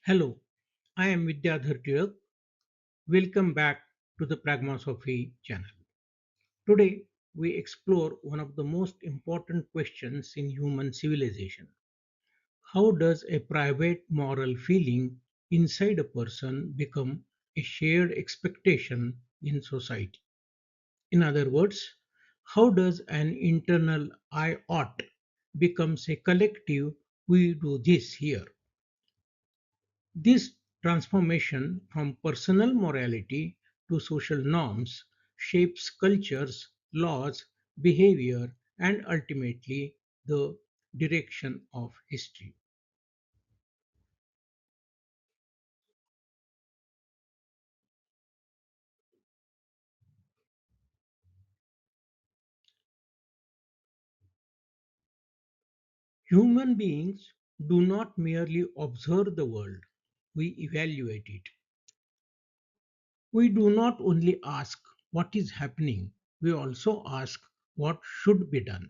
Hello, I am Vidyadhar Tirak. Welcome back to the Pragmasophy channel. Today, we explore one of the most important questions in human civilization. How does a private moral feeling inside a person become a shared expectation in society? In other words, how does an internal I ought becomes a collective we do this here? This transformation from personal morality to social norms shapes cultures, laws, behavior, and ultimately the direction of history. Human beings do not merely observe the world, we evaluate it. We do not only ask what is happening, we also ask what should be done.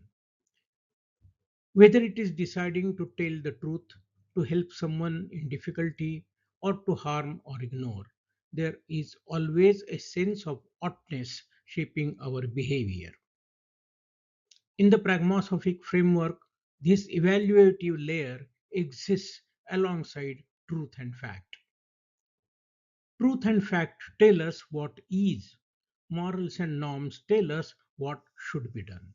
Whether it is deciding to tell the truth, to help someone in difficulty, or to harm or ignore, there is always a sense of oughtness shaping our behavior. In the pragmasophic framework, this evaluative layer exists alongside truth and fact. Truth and fact tell us what is, morals and norms tell us what should be done.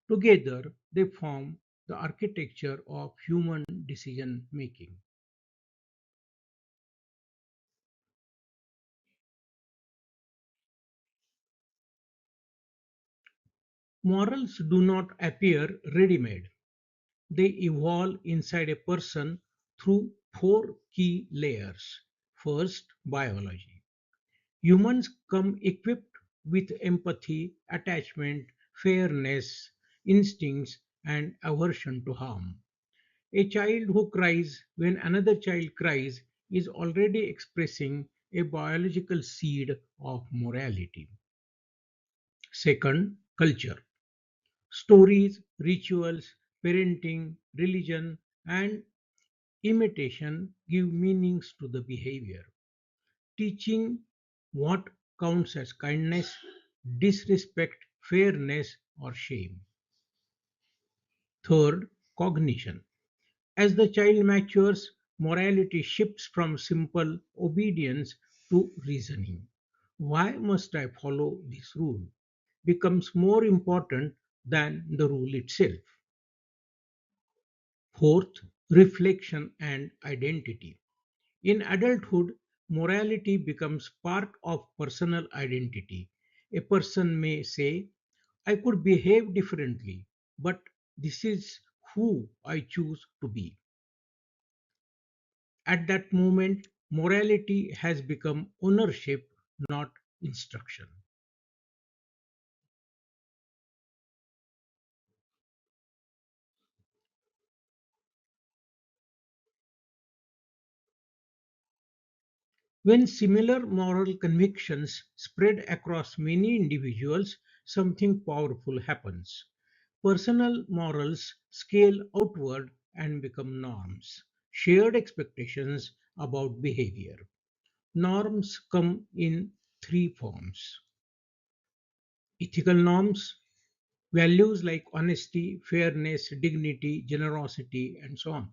Together, they form the architecture of human decision making. Morals do not appear ready made, they evolve inside a person through four key layers. First, biology. Humans come equipped with empathy, attachment, fairness, instincts, and aversion to harm. A child who cries when another child cries is already expressing a biological seed of morality. Second, culture. Stories, rituals, parenting, religion, and imitation give meanings to the behavior, teaching what counts as kindness, disrespect, fairness, or shame. Third, cognition. As the child matures, morality shifts from simple obedience to reasoning. Why must I follow this rule? Becomes more important than the rule itself. Fourth, reflection and identity. In adulthood, morality becomes part of personal identity. A person may say, I could behave differently, but this is who I choose to be. At that moment, morality has become ownership, not instruction. When similar moral convictions spread across many individuals, something powerful happens. Personal morals scale outward and become norms, shared expectations about behavior. Norms come in three forms: ethical norms, values like honesty, fairness, dignity, generosity, and so on.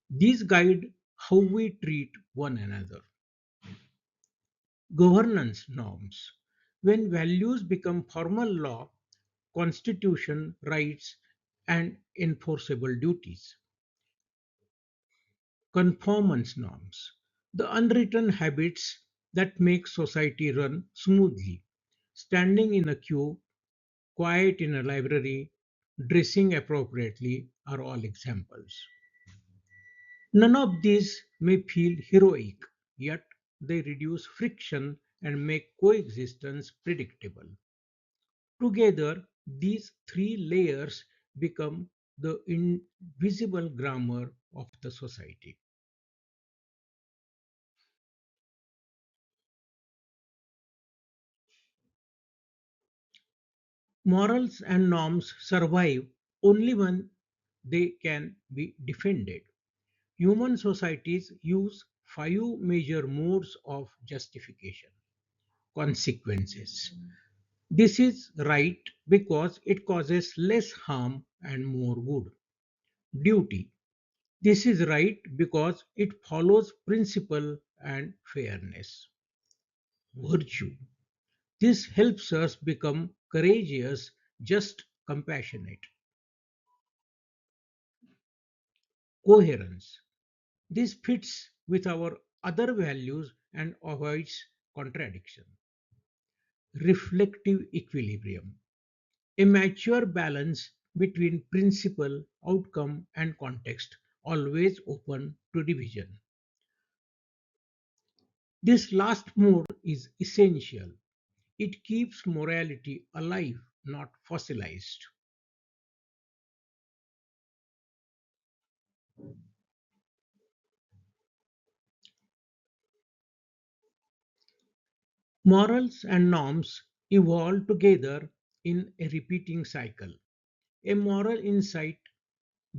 These guide how we treat one another. Governance norms. When values become formal law, constitution, rights, and enforceable duties. Conformance norms. The unwritten habits that make society run smoothly. Standing in a queue, quiet in a library, dressing appropriately are all examples. None of these may feel heroic, yet they reduce friction and make coexistence predictable. Together, these three layers become the invisible grammar of the society. Morals and norms survive only when they can be defended. Human societies use five major modes of justification. Consequences. This is right because it causes less harm and more good. Duty. This is right because it follows principle and fairness. Virtue. This helps us become courageous, just, compassionate. Coherence. This fits with our other values and avoids contradiction. Reflective equilibrium. A mature balance between principle, outcome, and context, always open to revision. This last mode is essential. It keeps morality alive, not fossilized. Morals and norms evolve together in a repeating cycle. A moral insight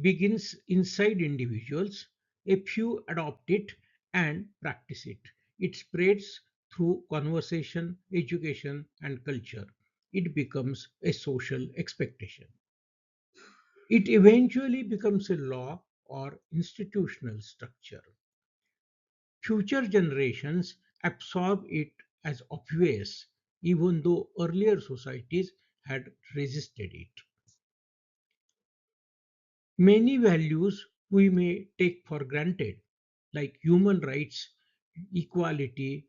begins inside individuals, a few adopt it and practice it. It spreads through conversation, education, and culture. It becomes a social expectation. It eventually becomes a law or institutional structure. Future generations absorb it as obvious, even though earlier societies had resisted it. Many values we may take for granted, like human rights, equality,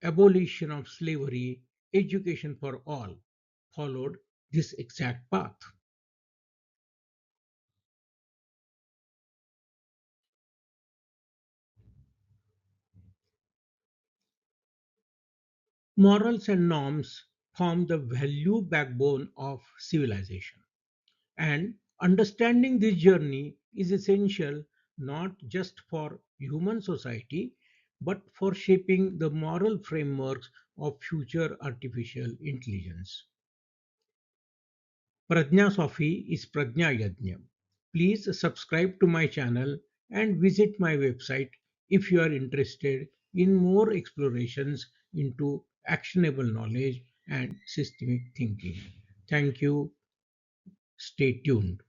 abolition of slavery, education for all, followed this exact path. Morals and norms form the value backbone of civilization. And understanding this journey is essential not just for human society, but for shaping the moral frameworks of future artificial intelligence. Prajnasophy is Prajna Yajna. Please subscribe to my channel and visit my website if you are interested in more explorations into actionable knowledge and systemic thinking. Thank you. Stay tuned.